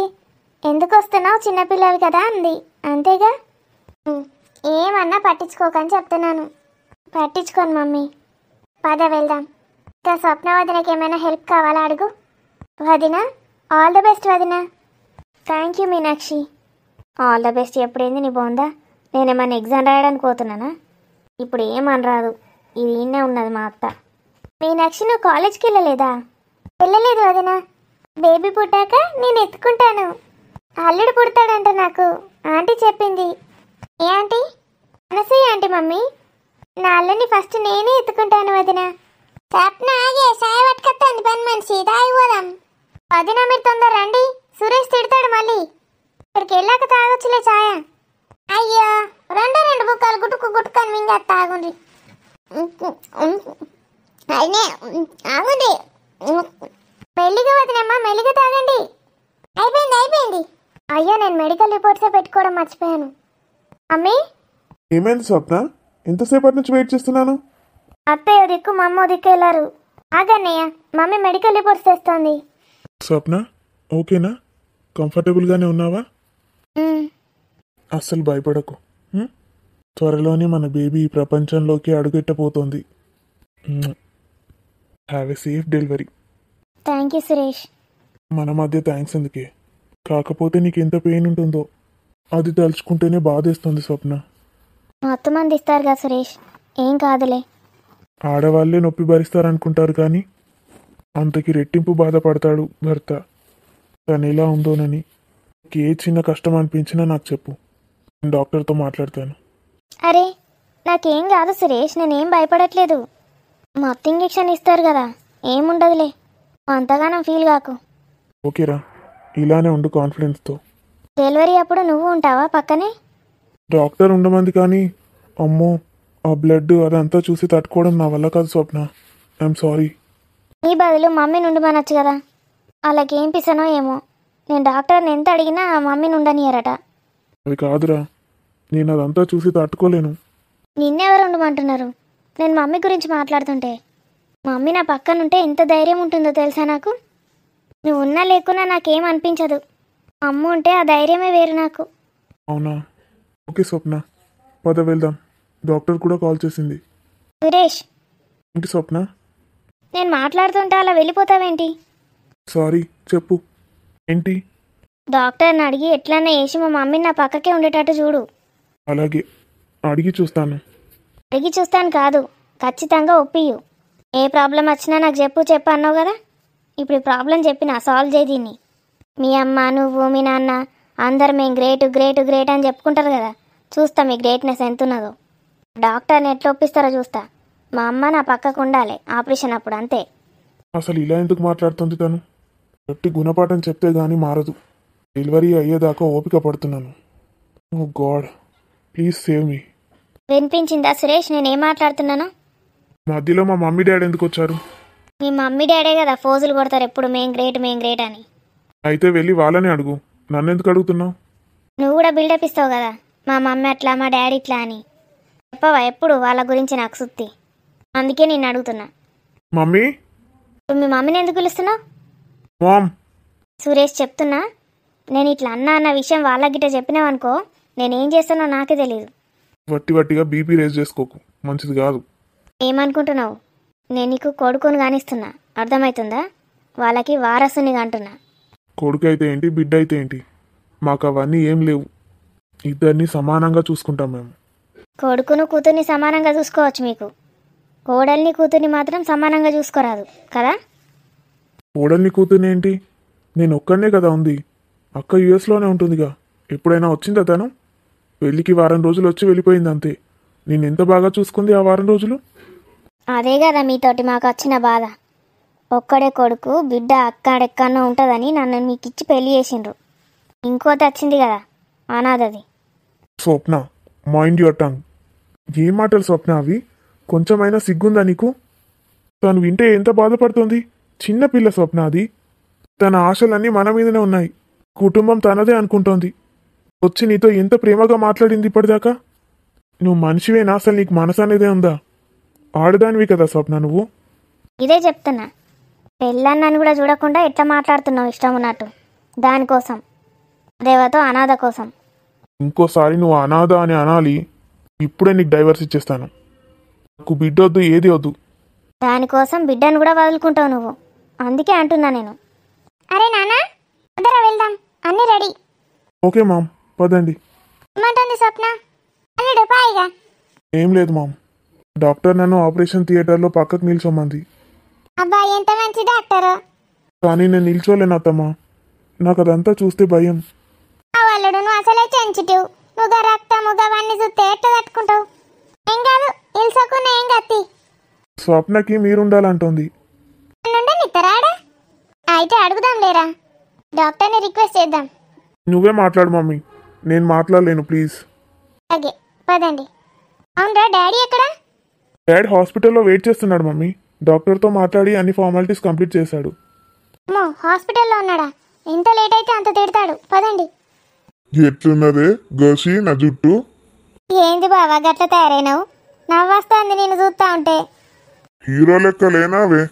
ఎందుకు వస్తున్నావు, చిన్నపిల్లలు కదా అంది. అంతేగా. ఏమన్నా పట్టించుకోకని చెప్తున్నాను. పట్టించుకోను మమ్మీ. పద వెళ్దాం. ఇంకా స్వప్న వదినకి ఏమైనా హెల్ప్ కావాలా అడుగు. వదిన, ఆల్ ద బెస్ట్ వదిన. Thank you Meenakshi. All the best ఎప్పుడైంది నీ బాగుందా? నేనేమన్నా ఎగ్జామ్ రాయడానికి పోతున్నానా? ఇప్పుడు ఏమనరాదు, ఇది ఈయనే ఉన్నది మా అత్త. మీనాక్షి, నువ్వు కాలేజ్కి వెళ్ళలేదా? వెళ్ళలేదు వదిన. బేబీ పుట్టాక నేను ఎత్తుకుంటాను. అల్లుడు పుడతాడంట నాకు ఆంటీ చెప్పింది. ఏ ఆంటీ? Anasuya aunty mummy. నా అల్లుడిని ఫస్ట్ నేనే ఎత్తుకుంటాను వదిన. స్వప్న, ఆగే, సాయ పట్టుకొస్తాను పని మనిషి. తాగిపోదాం. వదిన, మీరు తొందర రండి, సురేష్ తిడతాడు మళ్ళీ. ఇక్కడికి వెళ్ళాక తాగొచ్చులే ఛాయ. అయ్యో, 2 బుక్కలు గుట్టుకొని మింగా తాగుండి. అయినే ఆగుండి. మెల్లిగా వదినమ్మా, మెల్లిగా తాగండి. అయిపోయింది. అయ్యో, నేను మెడికల్ రిపోర్ట్సే పెట్టుకోవడం మర్చిపోయాను. అమ్మీ, ఏమైంది స్వప్న? ఎంతసేపటి నుంచి వెయిట్ చేస్తున్నాను. అత్తయ్య దిక్కు మమ్మో దిక్కు వెళ్ళారు. ఆగన్నయ్య, మమ్మీ మెడికల్ రిపోర్ట్స్ తెస్తోంది. స్వప్న, ఓకేనా? కంఫర్టబుల్గానే ఉన్నావా? అస్సలు భయపడకు. త్వరలోనే మన బేబీ ఈ ప్రపంచంలోకి అడుగెట్టబోతోంది. Have a safe delivery. Thank you Suresh. మన మధ్య థ్యాంక్స్ ఎందుకే? కాకపోతే నీకు ఎంత పెయిన్ ఉంటుందో అది తలుచుకుంటేనే బాధేస్తుంది స్వప్న. మొత్తం మంది ఇస్తారు కదా సురేష్, ఏం కాదులే. ఆడవాళ్ళే నొప్పి భరిస్తారనుకుంటారు కానీ అంతకి రెట్టింపు బాధపడతాడు భర్త. తను ఎలా ఉందోనని. నీకు ఏ చిన్న కష్టం అనిపించినా నాకు చెప్పు, నేను డాక్టర్తో మాట్లాడతాను. అరే, నాకేం కాదు సురేష్, నేనేం భయపడట్లేదు. మొత్తం ఇంజెక్షన్ ఇస్తారు కదా, ఏముండదులే. అంతగానం ఫీల్ కాకు. ఓకేరా, ఇలానే ఉండు కాన్ఫిడెన్స్తో. డెలివరీ అప్పుడు నువ్వు ఉంటావా పక్కనే? డాక్టర్ ఉండమంది కానీ అమ్మో, ఆ బ్లడ్ అదంతా చూసి తట్టుకోవడం నా వల్ల కాదు స్వప్న. I'm sorry. నీ బదులు మమ్మీని ఉండమనొచ్చు కదా. వాళ్ళకేం పిసనో ఏమో, నేను డాక్టర్ని ఎంత అడిగినా మమ్మీని ఉండనియరట. అది కాదురా, నేను అదంతా చూసి తట్టుకోలేను. నిన్నెవరు ఉండమంటున్నారు? నేను మమ్మీ గురించి మాట్లాడుతుంటే. మమ్మీ నా పక్కనుంటే ఎంత ధైర్యం ఉంటుందో తెలుసా నాకు. నువ్వు ఉన్నా లేకున్నా నాకేం అనిపించదు. అమ్మ ఉంటే ఆ ధైర్యమే వేరు నాకు. అవునా? ఓకే స్వప్న, పద వెళ్దాం. డాక్టర్ కూడా కాల్ చేసింది. సురేష్, ఏంటి స్వప్న? నేను మాట్లాడుతుంటే అలా వెళ్ళిపోతావేంటి? సారీ, చెప్పు. ఏంటి? డాక్టర్ని అడిగి ఎట్లన్నా వేసి మా మమ్మీని నా పక్కకే ఉండేటట్టు చూడు. అలాగే, అడిగి చూస్తాను. అడిగి చూస్తాను కాదు, ఖచ్చితంగా ఒప్పియు. ఏ ప్రాబ్లం వచ్చినా నాకు చెప్పు అన్నావు కదా. ఇప్పుడు ఈ ప్రాబ్లం చెప్పినా సాల్వ్ చేయి దీన్ని. మీ అమ్మ నువ్వు మీ నాన్న అందరు మేము గ్రేట్ గ్రేట్ గ్రేట్ అని చెప్పుకుంటారు కదా, చూస్తా మీ గ్రేట్నెస్ ఎంత ఉన్నదో. డాక్టర్ని ఎట్లా ఒప్పిస్తారో చూస్తా. మా అమ్మ నా పక్కకు ఉండాలి ఆపరేషన్ అప్పుడు, అంతే. అసలు ఇలా ఎందుకు మాట్లాడుతుంది తను? గట్టి గుణపాఠం చెప్తే గానీ మారదు. డెలివరీ అయ్యేదాకా ఓపిక పడుతున్నాను. Oh God, please save me. వినిపించిందా సురేష్ నేనేం మాట్లాడుతున్నానో? మధ్యలో మా మమ్మీ డాడీ ఎందుకు వచ్చారు? మీ మమ్మీ డాడే కదా ఫోజులు కొడతారు ఎప్పుడు మేం గ్రేట్ అని. అయితే వెళ్ళి వాళ్ళని అడుగు, నన్ను ఎందుకు అడుగుతున్నావు? నువ్వు కూడా బిల్డప్ ఇస్తావు కదా, మా మమ్మీ అట్లా మా డాడీ ఇట్లా అని. చెప్పవా ఎప్పుడు వాళ్ళ గురించి నాకు సుత్తి? అందుకే నేను అడుగుతున్నా. మమ్మీ, ఇప్పుడు మీ మమ్మీని ఎందుకు పిలుస్తున్నావు? మామ్. సురేష్ చెప్తున్నా, నేను ఇట్లా అన్న విషయం వాళ్ళ గిట్ట చెప్పినావనుకో నేనేం చేస్తానో నాకే తెలియదు. వట్టిగా బీపీ రేజ్ చేసుకోకు, మంచిది కాదు. ఏమనుకుంటున్నావు? నేను నీకు కొడుకుని కానిస్తున్నా, అర్థమవుతుందా? వాళ్ళకి వారసునిగా అంటున్నా. కొడుకు అయితే ఏంటి, బిడ్డ అయితే ఏంటి, మాకు అవన్నీ ఏం లేవు. ఇద్దరిని సమానంగా చూసుకుంటాం మేము. కొడుకును కూతుర్ని సమానంగా చూసుకోవచ్చు మీకు, కోడల్ని కూతుర్ని మాత్రం సమానంగా చూసుకోరాదు కదా. కోడల్ని కూతుర్ని ఏంటి, నేను ఒక్కడనే కదా ఉంది. అక్క యుఎస్లోనే ఉంటుందిగా. ఎప్పుడైనా వచ్చిందా తను? పెళ్ళికి వారం రోజులు వచ్చి వెళ్ళిపోయింది అంతే. నేను ఎంత బాగా చూసుకుంది ఆ వారం రోజులు. అదే కదా మీతోటి మాకు వచ్చిన బాధ. ఒక్కడే కొడుకు, బిడ్డ అక్కడెక్కడో ఉంటుందని నన్ను మీకు ఇచ్చి పెళ్లి చేసిండ్రు. ఇంకోటి వచ్చింది కదా అనాథది. స్వప్న, మైండ్ యువర్ టంగ్. ఏం మాటలు స్వప్న అవి? కొంచెమైనా సిగ్గుందా నీకు? తను వింటే ఎంత బాధపడుతుంది. చిన్నపిల్ల స్వప్న అది. తన ఆశలన్నీ మన మీదనే ఉన్నాయి. కుటుంబం తనదే అనుకుంటోంది. వచ్చి నీతో ఎంత ప్రేమగా మాట్లాడింది ఇప్పటిదాకా. నువ్వు మనిషివేనా? అసలు నీకు మనసు అనేదే ఉందా? ఆడదానివి కదా స్వప్న నువ్వు. ఇదే చెప్తున్నా, పెళ్ళన్నాను కూడా చూడకుండా ఎట్లా మాట్లాడుతున్నావు ఇష్టం ఉన్నట్టు. దానికోసం, దేవతో అనాథ కోసం. ఇంకోసారి నువ్వు అనాథ అని అనాలి. ఇప్పుడే నీకు డైవర్స్ ఇచ్చేస్తాను. నాకు బిడ్డ వద్దు, ఏది వద్దు. దానికోసం బిడ్డను కూడా వదులుకుంటావు నువ్వు. అందుకే అంటున్నా నేను. అరే నాన్న, అందరూ వెళ్దాం, అన్నీ రెడీ. ఓకే మామ్, పదండి. ఏమంటుంది స్వప్న? అల్లుడు పాయిగా. ఏం లేదు మామ్, డాక్టర్ నన్ను ఆపరేషన్ థియేటర్లో పక్కకు నిల్చోమంది. అబ్బా ఎంత మంచి డాక్టర్. కానీ నేను నిల్చోలేను అత్తమ్మా. నాకు అదంతా చూస్తే భయం. అల్లుడు నువ్వు అసలే సెన్సిటివ్. నువ్వు రక్తము అవన్నీ చూస్తే ఎట్లా తట్టుకుంటావు? ఏం కాదు, ఇల్సకున్న ఏం కత్తి. స్వప్నకి మీరుండాలంటోంది. నిత్తరాడా? అయితే అడుగుదాం లేరా, డాక్టర్ని రిక్వెస్ట్ చేద్దాం. నువ్వే మాట్లాడు మమ్మీ, నేను మాట్లాడలేను ప్లీజ్. అలాగే పదండి. అవునరా, డాడీ ఎక్కడా? డాడ్ హాస్పిటల్లో వెయిట్ చేస్తున్నాడు మమ్మీ. డాక్టర్తో మాట్లాడి అన్ని ఫార్మాలిటీస్ కంప్లీట్ చేశాడు. అమ్మో, హాస్పిటల్లో ఉన్నాడా? ఎంత లేట్ అయితే అంత తిడతాడు. పదండి. ఎట్లున్నదే గోసి నా జుట్టు? ఏంది బావా గట్ల తయారైనావు? నవ్వొస్తుంది నేను చూస్తా ఉంటే. హీరో లెక్క లేనావే?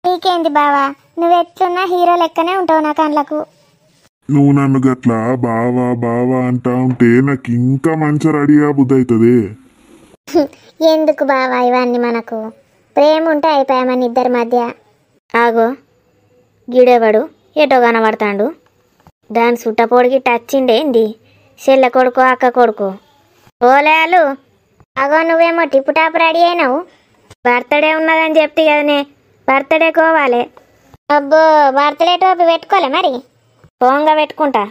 నీకేంది బావా, నువ్వెట్లున్నా హీరో లెక్కనే ఉంటావు నా కళ్ళకు. నువ్వు నన్ను గట్లా బావా బావా అంటా ఉంటే నాకు ఇంకా మంచి రెడీగా బుద్ధి అవుతుంది. ఎందుకు బావా ఇవన్నీ మనకు? ప్రేమ ఉంటే అయిపోయా మన ఇద్దరి మధ్య. ఆగో, గిడేవాడు ఎటో కనబడతాడు. దాని సుట్టపోడికి టచ్ ఏంది? చెల్లె కొడుకు అక్క కొడుకు ఓలేలు. అగో నువ్వేమో టిప్పు టాప్ రెడీ అయినావు. బర్త్డే ఉన్నదని చెప్తే కదనే, బర్త్డే కోవాలి. అబ్బో, బర్త్డే టోపీ పెట్టుకోలే మరి? పోంగా పెట్టుకుంటా.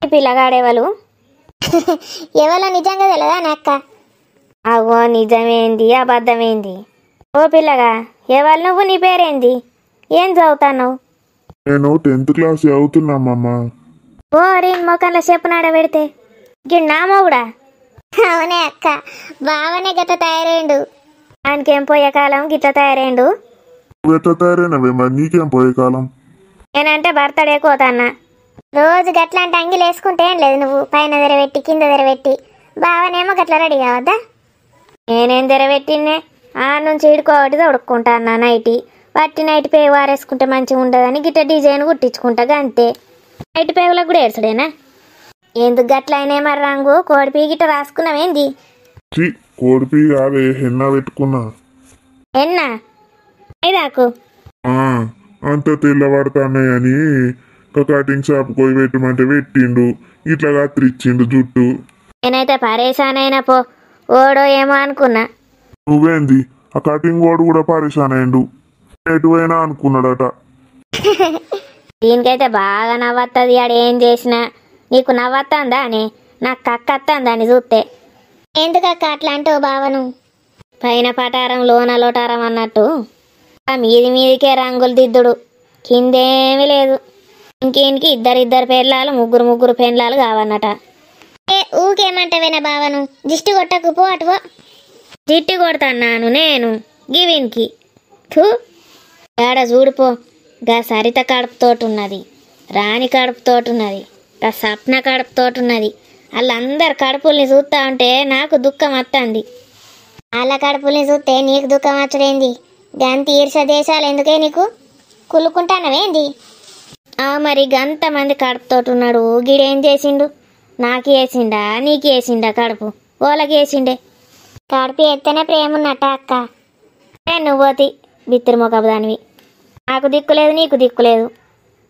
ఈ పిల్లగాడేవాళ్ళు ఎవరో నిజంగా తెలియదా అక్క? అగో నిజమేంది అబద్ధమేంది? ఓ పిల్లగా, ఎవరు నువ్వు? నీ పేరేంది? ఏం చదువుతావు? నేను 10th క్లాస్ చదువుతున్నామమ్మ. ఓ రీన్ మొక్కన్లో చెప్పనాడ పెడితే గిన్నామో కూడా. అవునే అక్క, బావనే గట్ట తయారైండు. ఆయనకేం పోయే కాలం గిట్ల తయారైండు. నువ్వు ఎట్లా తయారైనవే మరి? నీకేం పోయే కాలం? నేనంటే బర్త్డే కోతాన్నా. రోజు గట్లాంటి అంగిలు వేసుకుంటే ఏం లేదు, నువ్వు పైన తెరబెట్టి కింద తెరబెట్టి. బావనేమో గట్ల రెడీ కావద్దా? నేనేం తెరబెట్టినే, ఆ నుంచి ఇడుకోవటి తొడుక్కుంటా అన్న నైటీ. వట్టి నైట్ పేగు వారేసుకుంటే మంచిగా ఉండదని గిట్ట డిజైన్ కుట్టించుకుంటా అంతే. నైట్ పేగులకు కూడా ఏడ్చుడేనా? ఎందుకు గట్ల అయినా మరి రంగు కోడిపీ గిట్ట రాసుకున్నావేంది? కోడిపి కాదే, హెన్నా పెట్టుకున్నా. ఎన్నా ఐదాకు అంత తెల్లబడతానే కటింగ్ షాప్ పోయి పెట్టమంటే పెట్టిండు. ఇట్లా కత్తిరించిండు జుట్టు. నేనైతే పరేషాన్ అయినా పో, ఓడో ఏమో అనుకున్నా. నువ్వేంది, ఆ కటింగ్ వాడు కూడా పరేషాన్ అయిండు. ఎటువైనా అనుకున్నాడట. దీనికైతే బాగా నవ్వత్తది. ఆడు ఏం చేసినా నీకు నవ్వత్తందా అని నాకు కక్కత్తందా అని చూస్తే. ఎందుకక్క అట్లా అంటావు బావను? పైన పటారం లోన లోటారం అన్నట్టు ఆ మీదికే రంగులు దిద్దుడు, కిందేమీ లేదు. ఇంకేంటికి ఇద్దరు పెళ్ళాలు, ముగ్గురు పెళ్ళాలు కావన్నట. ఊకేమంటావేనా బావను? దిష్టి కొట్టకు పో అటువో. దిష్టి కొడతాను నేను గివిన్కి. ఏడ చూడిపో, గా సరిత కడుపుతోటున్నది, రాణి కడుపుతోటున్నది, గా సప్న కడుపుతోటున్నది. వాళ్ళందరు కడుపుల్ని చూస్తా ఉంటే నాకు దుఃఖం వస్తుంది. వాళ్ళ కడుపుల్ని చూస్తే నీకు దుఃఖం వచ్చడేంది? గంత ఈర్ష దేశాలు ఎందుకే నీకు? కులుకుంటానవేంది? మరి గంత మంది కడుపుతోటున్నాడు, గిడేం చేసిండు? నాకు వేసిండా నీకు వేసిండా కడుపు? ఓలకి వేసిండే. కడుపు ఎత్తనే ప్రేమ ఉన్నట్ట అక్క. నువ్వు పోతి బిత్తిరి మొకపు దానివి. నాకు దిక్కులేదు నీకు దిక్కులేదు,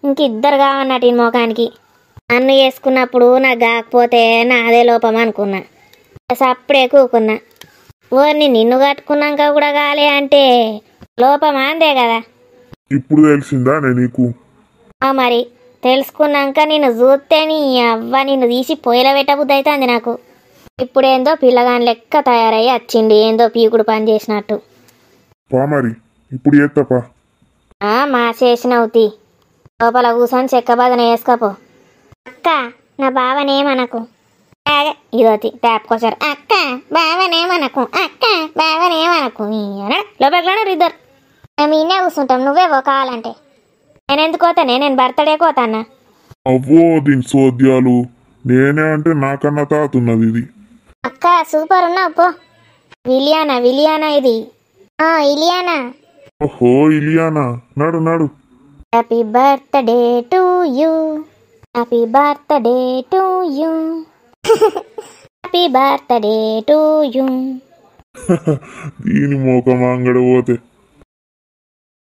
ఇంకిద్దరు కావన్నట్టు ఈ మొఖానికి. నన్ను వేసుకున్నప్పుడు నాకు కాకపోతే నాదే లోపం అనుకున్నా, అప్పుడే కూకున్నా. ఓర్ని నిన్ను కట్టుకున్నాక కూడా కాలే అంటే లోపమా అందే కదా. ఇప్పుడు తెలిసిందా నీకు? మరి తెలుసుకున్నాక నేను చూస్తే నీ అవ్వ నిన్ను తీసి పొయ్యిలో పెట్టబుద్ధి అవుతుంది నాకు. ఇప్పుడేందో పిల్లగాని లెక్క తయారయ్యి వచ్చిండి, ఏందో పీకుడు పని చేసినట్టు. మరి ఇప్పుడు చేస్తాపా. మా చేసినవుతి లోపల కూర్చొని చెక్క బాధన వేసుకోపో. అక్క నా బావనేమనకు. ఇదోతి ట్యాప్కొచ్చారు. అక్క బావనేమనకు, అక్క బావనేమనకు. లోపలికి ఇద్దరు మేము ఇన్నే కూర్చుంటాం, నువ్వే కావాలంటే. నేను ఎందుకు పోతానే? నేను బర్త్డే కోతానా? అవ్వో దీని సోద్యాలు, నేనే అంటే నాకన్నా తాతున్నది ఇది. అక్క సూపర్ ఉన్నావు పో. విలియానా ఇది. ఇలియానా. ఓహో ఇలియానా, నడు నడు. Happy birthday to you, happy birthday to you, happy birthday to you. దీని మోకం అంగడి పోతే